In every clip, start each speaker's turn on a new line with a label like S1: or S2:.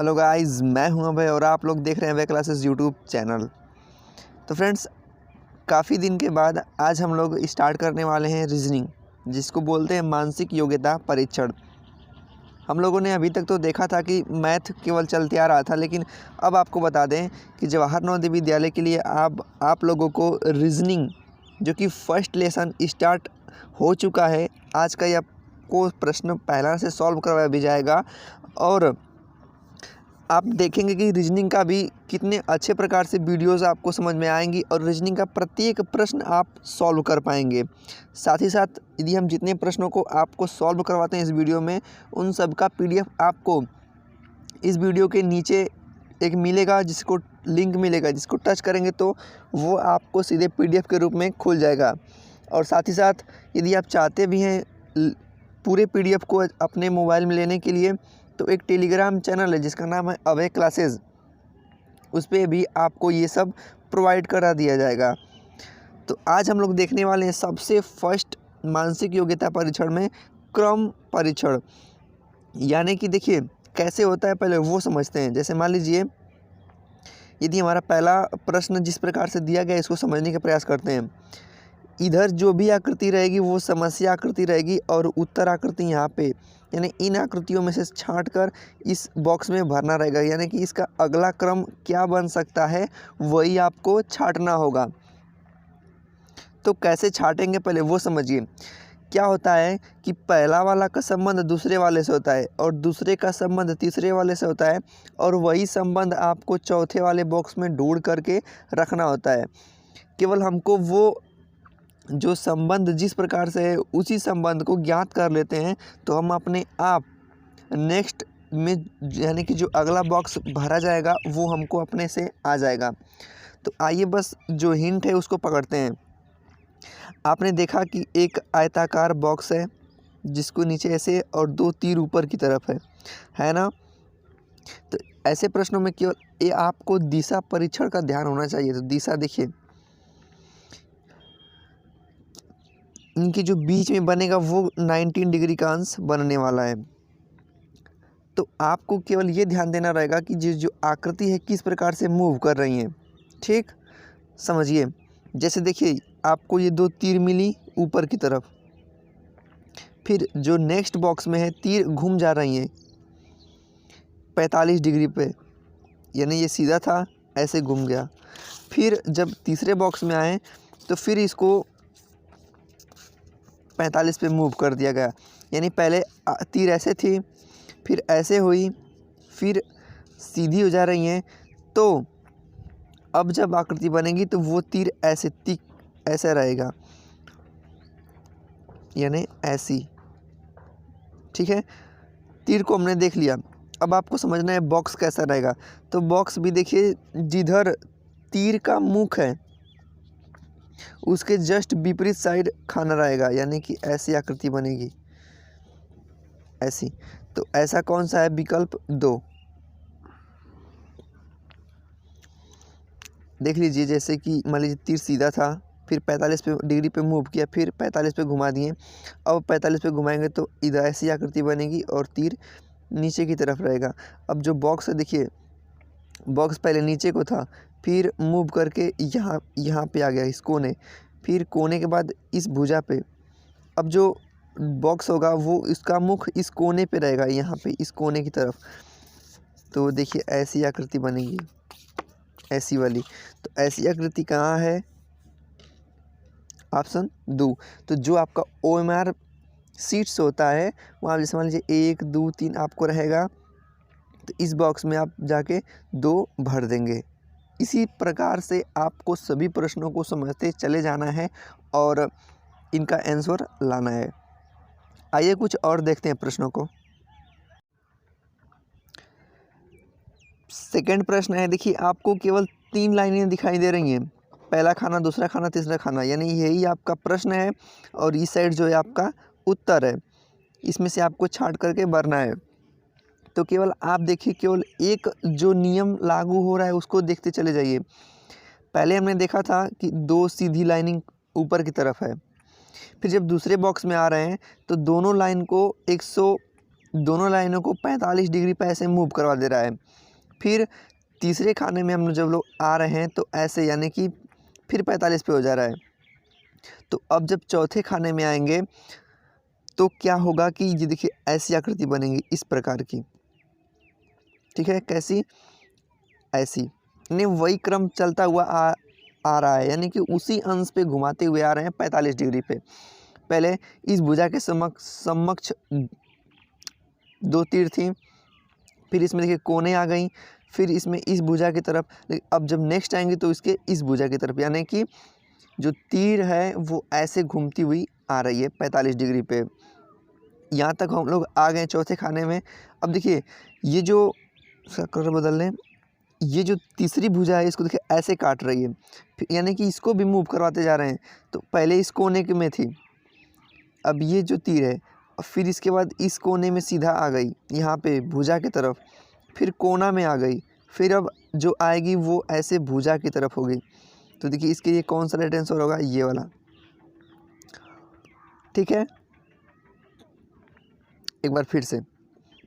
S1: Hello guys, मैं हूं अभय और आप लोग देख रहे हैं अभय क्लासेस यूट्यूब चैनल। तो फ्रेंड्स, काफ़ी दिन के बाद आज हम लोग स्टार्ट करने वाले हैं रीजनिंग, जिसको बोलते हैं मानसिक योग्यता परीक्षण। हम लोगों ने अभी तक तो देखा था कि मैथ केवल चलते आ रहा था, लेकिन अब आपको बता दें कि जवाहर नवोदय विद्यालय के लिए आप लोगों को रीजनिंग, जो कि फर्स्ट लेसन स्टार्ट हो चुका है। आज का ये आपको प्रश्न पहला से सॉल्व करवाया भी जाएगा और आप देखेंगे कि रीजनिंग का भी कितने अच्छे प्रकार से वीडियोस आपको समझ में आएंगी और रीजनिंग का प्रत्येक प्रश्न आप सॉल्व कर पाएंगे। साथ ही साथ यदि हम जितने प्रश्नों को आपको सॉल्व करवाते हैं इस वीडियो में, उन सब का PDF आपको इस वीडियो के नीचे एक मिलेगा, जिसको लिंक मिलेगा, जिसको टच करेंगे तो वो आपको सीधे PDF के रूप में खुल जाएगा। और साथ ही साथ यदि आप चाहते भी हैं पूरे PDF को अपने मोबाइल में लेने के लिए, तो एक टेलीग्राम चैनल है जिसका नाम है अभय क्लासेस, उस पर भी आपको ये सब प्रोवाइड करा दिया जाएगा। तो आज हम लोग देखने वाले हैं सबसे फर्स्ट मानसिक योग्यता परीक्षण में क्रम परीक्षण। यानी कि देखिए कैसे होता है, पहले वो समझते हैं। जैसे मान लीजिए यदि हमारा पहला प्रश्न जिस प्रकार से दिया गया, इसको समझने का प्रयास करते हैं। इधर जो भी आकृति रहेगी वो समस्या आकृति रहेगी और उत्तर आकृति यहाँ पे, यानी इन आकृतियों में से छांट कर इस बॉक्स में भरना रहेगा। यानी कि इसका अगला क्रम क्या बन सकता है वही आपको छांटना होगा। तो कैसे छांटेंगे पहले वो समझिए। क्या होता है कि पहला वाला का संबंध दूसरे वाले से होता है और दूसरे का संबंध तीसरे वाले से होता है, और वही संबंध आपको चौथे वाले बॉक्स में ढूंढ करके रखना होता है। केवल हमको वो जो संबंध जिस प्रकार से है उसी संबंध को ज्ञात कर लेते हैं, तो हम अपने आप नेक्स्ट में, यानी कि जो अगला बॉक्स भरा जाएगा वो हमको अपने से आ जाएगा। तो आइए बस जो हिंट है उसको पकड़ते हैं। आपने देखा कि एक आयताकार बॉक्स है जिसको नीचे ऐसे और दो तीर ऊपर की तरफ है ना। तो ऐसे प्रश्नों में केवल ये आपको दिशा परीक्षण का ध्यान होना चाहिए। तो दिशा देखिए, इनके जो बीच में बनेगा वो 19 डिग्री का अंश बनने वाला है। तो आपको केवल ये ध्यान देना रहेगा कि जो आकृति है किस प्रकार से मूव कर रही है। ठीक समझिए। जैसे देखिए आपको ये दो तीर मिली ऊपर की तरफ, फिर जो नेक्स्ट बॉक्स में है तीर घूम जा रही हैं 45 डिग्री पे, यानी ये सीधा था ऐसे घूम गया। फिर जब तीसरे बॉक्स में आए तो फिर इसको 45 पे मूव कर दिया गया। यानी पहले तीर ऐसे थी, फिर ऐसे हुई, फिर सीधी हो जा रही हैं। तो अब जब आकृति बनेगी तो वो तीर ऐसे ऐसा रहेगा, यानी ऐसी। ठीक है, तीर को हमने देख लिया। अब आपको समझना है बॉक्स कैसा रहेगा। तो बॉक्स भी देखिए, जिधर तीर का मुख है उसके जस्ट विपरीत साइड खाना रहेगा, यानी कि ऐसी आकृति बनेगी, ऐसी। तो ऐसा कौन सा है? विकल्प 2। देख लीजिए, जैसे कि मान लीजिए तीर सीधा था, फिर 45 डिग्री पे मूव किया, फिर 45 पे घुमा दिए। अब 45 पे घुमाएंगे तो इधर ऐसी आकृति बनेगी और तीर नीचे की तरफ रहेगा। अब जो बॉक्स है देखिए, बॉक्स पहले नीचे को था, फिर मूव करके यहाँ पे आ गया इस कोने, फिर कोने के बाद इस भुजा पे। अब जो बॉक्स होगा वो इसका मुख इस कोने पे रहेगा, यहाँ पे इस कोने की तरफ। तो देखिए ऐसी आकृति बनेगी, ऐसी वाली। तो ऐसी आकृति कहाँ है? ऑप्शन 2। तो जो आपका OMR सीट्स होता है वहाँ, जैसे मान लीजिए 1 2 3 आपको रहेगा, तो इस बॉक्स में आप जाके 2 भर देंगे। इसी प्रकार से आपको सभी प्रश्नों को समझते चले जाना है और इनका आंसर लाना है। आइए कुछ और देखते हैं प्रश्नों को। सेकंड प्रश्न है, देखिए आपको केवल 3 लाइनें दिखाई दे रही हैं। पहला खाना, दूसरा खाना, तीसरा खाना, यानी यही आपका प्रश्न है और इस साइड जो है आपका उत्तर है। इसमें से आपको छांट करके भरना है। तो केवल आप देखिए, केवल एक जो नियम लागू हो रहा है उसको देखते चले जाइए। पहले हमने देखा था कि 2 सीधी लाइनिंग ऊपर की तरफ है, फिर जब दूसरे बॉक्स में आ रहे हैं तो दोनों लाइन को दोनों लाइनों को 45 डिग्री पे ऐसे मूव करवा दे रहा है। फिर तीसरे खाने में हम लोग जब लोग आ रहे हैं तो ऐसे, यानी कि फिर 45 पे हो जा रहा है। तो अब जब चौथे खाने में आएंगे तो क्या होगा कि ये देखिए ऐसी आकृति बनेगी इस प्रकार की। ठीक है, कैसी? ऐसी। यानी वही क्रम चलता हुआ आ रहा है, यानी कि उसी अंश पे घुमाते हुए आ रहे हैं 45 डिग्री पे। पहले इस भुजा के समक्ष 2 तीर थी, फिर इसमें देखिए कोने आ गई, फिर इसमें इस भुजा की तरफ। अब जब नेक्स्ट आएंगे तो इसके इस भुजा की तरफ, यानी कि जो तीर है वो ऐसे घूमती हुई आ रही है 45 डिग्री पे। यहाँ तक हम लोग आ गए चौथे खाने में। अब देखिए ये जो कलर बदल लें, ये जो तीसरी भुजा है इसको देखिए ऐसे काट रही है, यानी कि इसको भी मूव करवाते जा रहे हैं। तो पहले इस कोने में थी, अब ये जो तीर है, फिर इसके बाद इस कोने में सीधा आ गई यहाँ पे भुजा की तरफ, फिर कोना में आ गई, फिर अब जो आएगी वो ऐसे भुजा की तरफ होगी। तो देखिए इसके लिए कौन सा राइट आंसर होगा? ये वाला। ठीक है, एक बार फिर से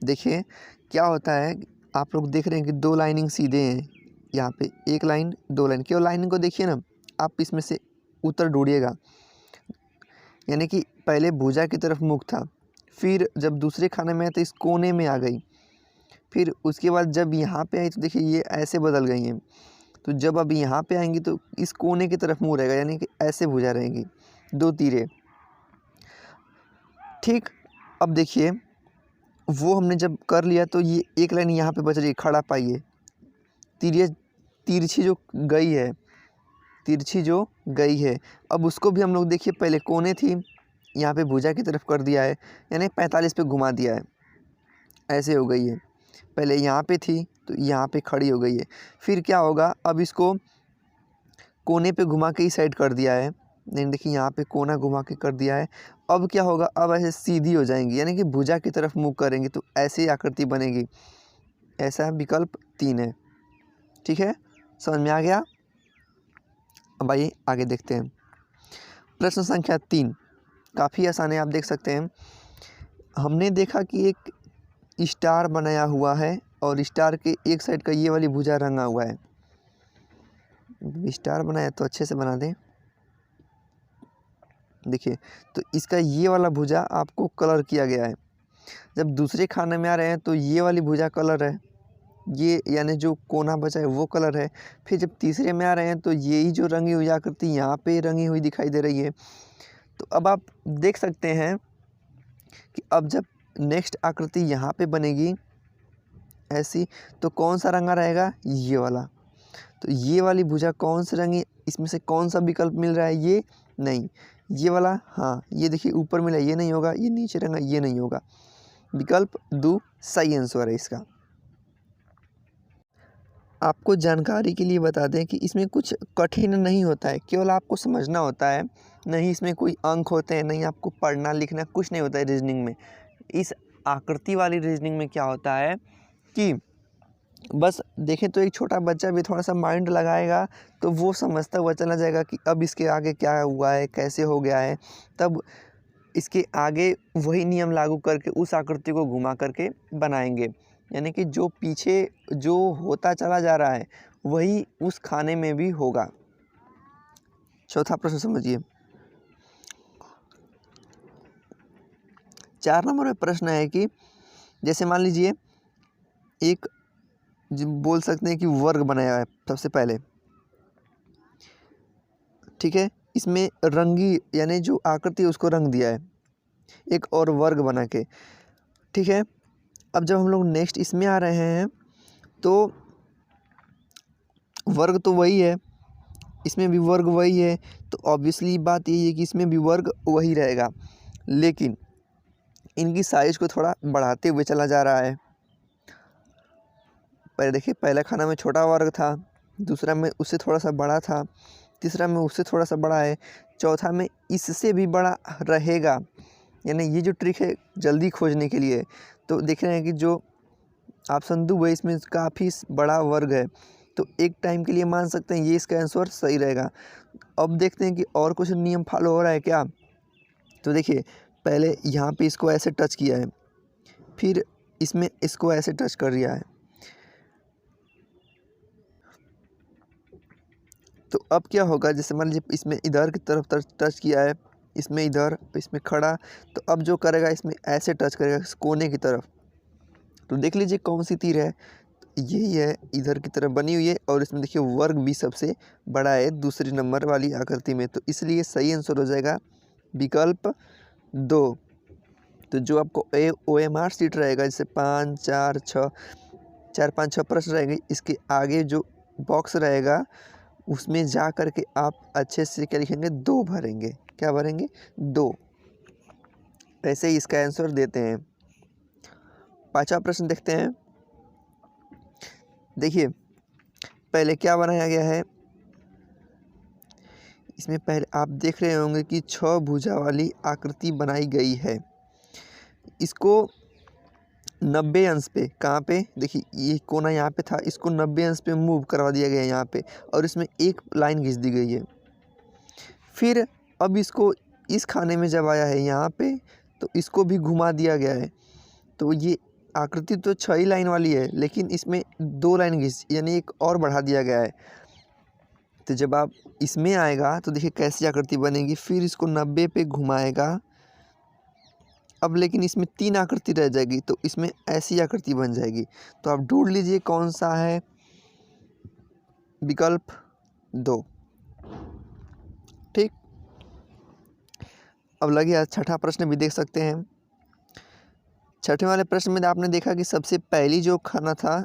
S1: देखिए क्या होता है। आप लोग देख रहे हैं कि 2 लाइनिंग सीधे हैं, यहाँ पे 1 लाइन 2 लाइन, केवल लाइनिंग को देखिए ना, आप इसमें से उत्तर ढूंढिएगा। यानी कि पहले भुजा की तरफ मुख था, फिर जब दूसरे खाने में आए तो इस कोने में आ गई, फिर उसके बाद जब यहाँ पे आई तो देखिए ये ऐसे बदल गई हैं। तो जब अब यहाँ पे आएंगी तो इस कोने की तरफ मुँह रहेगा, यानी कि ऐसे भुजा रहेंगी, 2 तीरें। ठीक, अब देखिए वो हमने जब कर लिया तो ये 1 लाइन यहाँ पे बच रही है, खड़ा पाइए। तिरछी जो गई है, अब उसको भी हम लोग देखिए पहले कोने थी, यहाँ पे भुजा की तरफ कर दिया है, यानी 45 पे घुमा दिया है, ऐसे हो गई है। पहले यहाँ पे थी तो यहाँ पे खड़ी हो गई है। फिर क्या होगा, अब इसको कोने पे घुमा के इस साइड कर दिया है, नहीं देखिए यहाँ पे कोना घुमा के कर दिया है। अब क्या होगा, अब ऐसे सीधी हो जाएंगी, यानी कि भुजा की तरफ मुँह करेंगे तो ऐसी आकृति बनेगी। ऐसा विकल्प 3 है। ठीक है, समझ में आ गया? अब आइए आगे देखते हैं। प्रश्न संख्या 3 काफ़ी आसान है, आप देख सकते हैं। हमने देखा कि एक स्टार बनाया हुआ है और स्टार के एक साइड का ये वाली भुजा रंगा हुआ है। स्टार बनाया तो अच्छे से बना दें। देखिए तो इसका ये वाला भुजा आपको कलर किया गया है। जब दूसरे खाने में आ रहे हैं तो ये वाली भुजा कलर है, ये यानी जो कोना बचा है वो कलर है। फिर जब तीसरे में आ रहे हैं तो यही जो रंगी हुई आकृति यहाँ पे रंगी हुई दिखाई दे रही है। तो अब आप देख सकते हैं कि अब जब नेक्स्ट आकृति यहाँ पे बनेगी ऐसी, तो कौन सा रंगा रहेगा? ये वाला। तो ये वाली भुजा कौन सी रंगी, इसमें से कौन सा विकल्प मिल रहा है? ये नहीं, ये वाला। हाँ, ये देखिए ऊपर मिला, ये नहीं होगा। ये नीचे रंगा, ये नहीं होगा। विकल्प 2 सही आंसर है इसका। आपको जानकारी के लिए बता दें कि इसमें कुछ कठिन नहीं होता है, केवल आपको समझना होता है। नहीं इसमें कोई अंक होते हैं, नहीं आपको पढ़ना लिखना कुछ नहीं होता है रीजनिंग में। इस आकृति वाली रीजनिंग में क्या होता है कि बस देखें तो एक छोटा बच्चा भी थोड़ा सा माइंड लगाएगा तो वो समझता हुआ चला जाएगा कि अब इसके आगे क्या हुआ है, कैसे हो गया है। तब इसके आगे वही नियम लागू करके उस आकृति को घुमा करके बनाएंगे, यानी कि जो पीछे जो होता चला जा रहा है वही उस खाने में भी होगा। चौथा प्रश्न समझिए। 4 नंबर में प्रश्न है कि जैसे मान लीजिए एक बोल सकते हैं कि वर्ग बनाया है सबसे पहले। ठीक है, इसमें रंगी यानी जो आकृति उसको रंग दिया है एक और वर्ग बना के। ठीक है, अब जब हम लोग नेक्स्ट इसमें आ रहे हैं तो वर्ग तो वही है, इसमें भी वर्ग वही है, तो ऑब्वियसली बात यही है कि इसमें भी वर्ग वही रहेगा, लेकिन इनकी साइज को थोड़ा बढ़ाते हुए चला जा रहा है। पहले देखिए पहला खाना में छोटा वर्ग था, दूसरा में उससे थोड़ा सा बड़ा था, तीसरा में उससे थोड़ा सा बड़ा है, चौथा में इससे भी बड़ा रहेगा। यानी ये जो ट्रिक है जल्दी खोजने के लिए, तो देख रहे हैं कि जो ऑप्शन 2 है इसमें काफ़ी बड़ा वर्ग है, तो एक टाइम के लिए मान सकते हैं ये इसका आंसर सही रहेगा। अब देखते हैं कि और कुछ नियम फॉलो हो रहा है क्या। तो देखिए पहले यहाँ पे इसको ऐसे टच किया है, फिर इसमें इसको ऐसे टच कर दिया है। तो अब क्या होगा, जैसे मान लीजिए इसमें इधर की तरफ टच किया है, इसमें इधर, इसमें खड़ा, तो अब जो करेगा इसमें ऐसे टच करेगा कोने की तरफ। तो देख लीजिए कौन सी तीर है, यही है, इधर की तरफ बनी हुई है, और इसमें देखिए वर्ग भी सबसे बड़ा है दूसरी नंबर वाली आकृति में। तो इसलिए सही आंसर हो जाएगा विकल्प 2। तो जो आपको OMR शीट रहेगा, जैसे 5 4 6 4 5 6 प्रश्न रहेंगे, इसके आगे जो बॉक्स रहेगा उसमें जा कर के आप अच्छे से क्या लिखेंगे, 2 भरेंगे। क्या भरेंगे, 2। ऐसे ही इसका आंसर देते हैं। 5वां प्रश्न देखते हैं। देखिए पहले क्या बनाया गया है, इसमें पहले आप देख रहे होंगे कि 6 भुजा वाली आकृति बनाई गई है। इसको 90 अंश पे, कहाँ पे, देखिए ये कोना यहाँ पे था, इसको 90 अंश पे मूव करवा दिया गया है यहाँ पे, और इसमें एक लाइन खींच दी गई है। फिर अब इसको इस खाने में जब आया है यहाँ पे, तो इसको भी घुमा दिया गया है। तो ये आकृति तो 6 ही लाइन वाली है, लेकिन इसमें 2 लाइन घिस, यानी एक और बढ़ा दिया गया है। तो जब आप इसमें आएगा तो देखिए कैसी आकृति बनेगी। फिर इसको 90 पे घुमाएगा, अब लेकिन इसमें 3 आकृति रह जाएगी, तो इसमें ऐसी आकृति बन जाएगी। तो आप ढूंढ लीजिए कौन सा है, विकल्प 2। ठीक, अब लगे 6ठा प्रश्न भी देख सकते हैं। 6ठे वाले प्रश्न में आपने देखा कि सबसे पहली जो खाना था,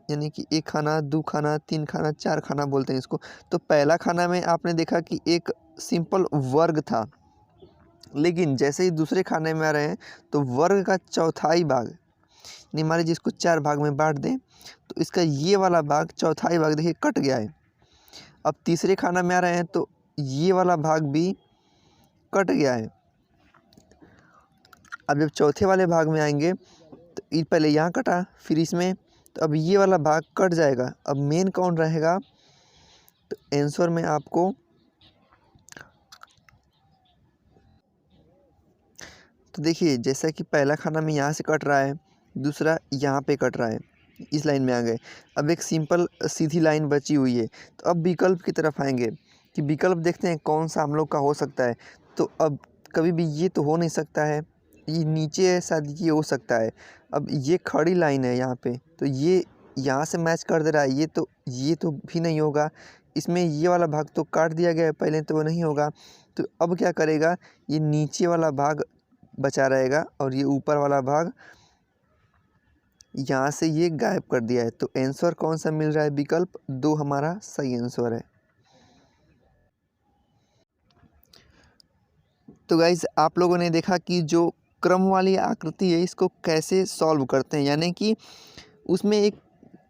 S1: यानी कि 1 खाना, 2 खाना, 3 खाना, 4 खाना बोलते हैं इसको। तो पहला खाना में आपने देखा कि एक सिंपल वर्ग था, लेकिन जैसे ही दूसरे खाने में आ रहे हैं तो वर्ग का चौथाई भाग, यानी मान लीजिए इसको 4 भाग में बांट दें, तो इसका ये वाला भाग, चौथाई भाग देखिए कट गया है। अब तीसरे खाना में आ रहे हैं तो ये वाला भाग भी कट गया है। अब जब चौथे वाले भाग में आएंगे तो ये पहले यहाँ कटा, फिर इसमें, तो अब ये वाला भाग कट जाएगा। अब मेन कौन रहेगा, तो आंसर में आपको, तो देखिए जैसा कि पहला खाना में यहाँ से कट रहा है, दूसरा यहाँ पे कट रहा है, इस लाइन में आ गए। अब एक सिंपल सीधी लाइन बची हुई है। तो अब विकल्प की तरफ आएंगे कि विकल्प देखते हैं कौन सा हम लोग का हो सकता है। तो अब कभी भी ये तो हो नहीं सकता है, ये नीचे है, शायद ये हो सकता है। अब ये खड़ी लाइन है यहाँ पे, तो ये यहाँ से मैच कर दे रहा है, ये तो भी नहीं होगा। इसमें ये वाला भाग तो काट दिया गया है पहले, तो वो नहीं होगा। तो अब क्या करेगा, ये नीचे वाला भाग बचा रहेगा, और ये ऊपर वाला भाग यहाँ से ये गायब कर दिया है। तो आंसर कौन सा मिल रहा है, विकल्प 2 हमारा सही आंसर है। तो गाइज आप लोगों ने देखा कि जो क्रम वाली आकृति है इसको कैसे सॉल्व करते हैं, यानी कि उसमें एक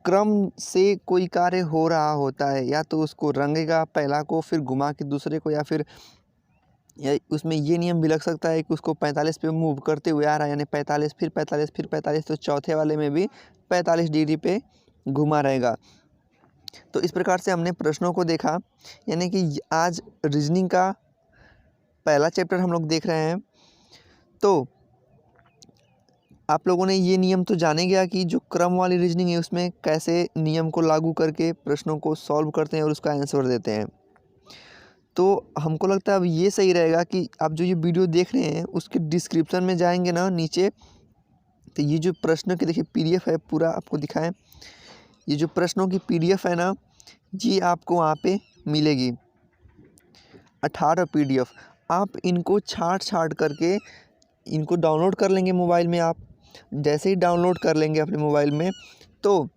S1: क्रम से कोई कार्य हो रहा होता है, या तो उसको रंगेगा पहला को, फिर घुमा के दूसरे को, या उसमें ये नियम भी लग सकता है कि उसको 45 पे मूव करते हुए आ रहा है, यानी 45 फिर 45 फिर 45, तो चौथे वाले में भी 45 डिग्री पे घुमा रहेगा। तो इस प्रकार से हमने प्रश्नों को देखा, यानी कि आज रीजनिंग का पहला चैप्टर हम लोग देख रहे हैं। तो आप लोगों ने ये नियम तो जाने गया कि जो क्रम वाली रीजनिंग है उसमें कैसे नियम को लागू करके प्रश्नों को सॉल्व करते हैं और उसका आंसर देते हैं। तो हमको लगता है अब ये सही रहेगा कि आप जो ये वीडियो देख रहे हैं उसके डिस्क्रिप्शन में जाएंगे ना नीचे, तो ये जो प्रश्नों की देखिए PDF है, पूरा आपको दिखाएं, ये जो प्रश्नों की PDF है ना, ये आपको वहाँ पे मिलेगी 18 PDF। आप इनको छाँट करके इनको डाउनलोड कर लेंगे मोबाइल में। आप जैसे ही डाउनलोड कर लेंगे अपने मोबाइल में, तो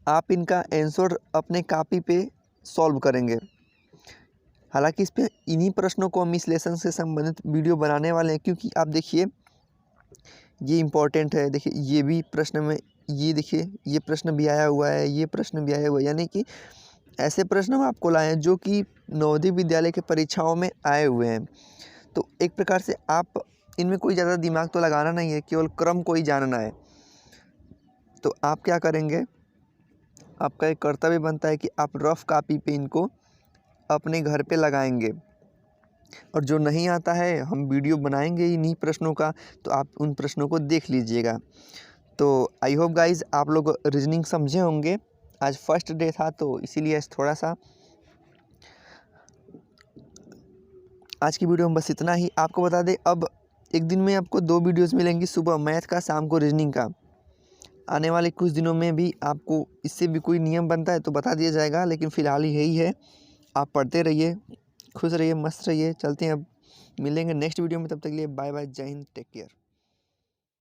S1: आप इनका आंसर अपने कॉपी पे सॉल्व करेंगे। हालांकि इस पे इन्हीं प्रश्नों को हम इस लेसन से संबंधित वीडियो बनाने वाले हैं, क्योंकि आप देखिए ये इम्पोर्टेंट है। देखिए ये भी प्रश्न में, ये देखिए ये प्रश्न भी आया हुआ है, ये प्रश्न भी आया हुआ है, यानी कि ऐसे प्रश्न हम आपको लाए हैं जो कि नवोदय विद्यालय के परीक्षाओं में आए हुए हैं। तो एक प्रकार से आप इनमें कोई ज़्यादा दिमाग तो लगाना नहीं है, केवल क्रम को ही जानना है। तो आप क्या करेंगे, आपका एक कर्तव्य बनता है कि आप रफ कॉपी पे इनको अपने घर पे लगाएंगे। और जो नहीं आता है हम वीडियो बनाएंगे इन्हीं प्रश्नों का, तो आप उन प्रश्नों को देख लीजिएगा। तो आई होप गाइज आप लोग रीजनिंग समझे होंगे। आज फर्स्ट डे था तो इसीलिए थोड़ा सा आज की वीडियो में बस इतना ही। आपको बता दें अब एक दिन में आपको 2 वीडियोस मिलेंगी, सुबह मैथ का, शाम को रीजनिंग का। आने वाले कुछ दिनों में भी आपको इससे भी कोई नियम बनता है तो बता दिया जाएगा, लेकिन फ़िलहाल यही है। आप पढ़ते रहिए, खुश रहिए, मस्त रहिए। चलते हैं अब, मिलेंगे नेक्स्ट वीडियो में, तब तक के लिए बाय बाय, जय हिंद, टेक केयर।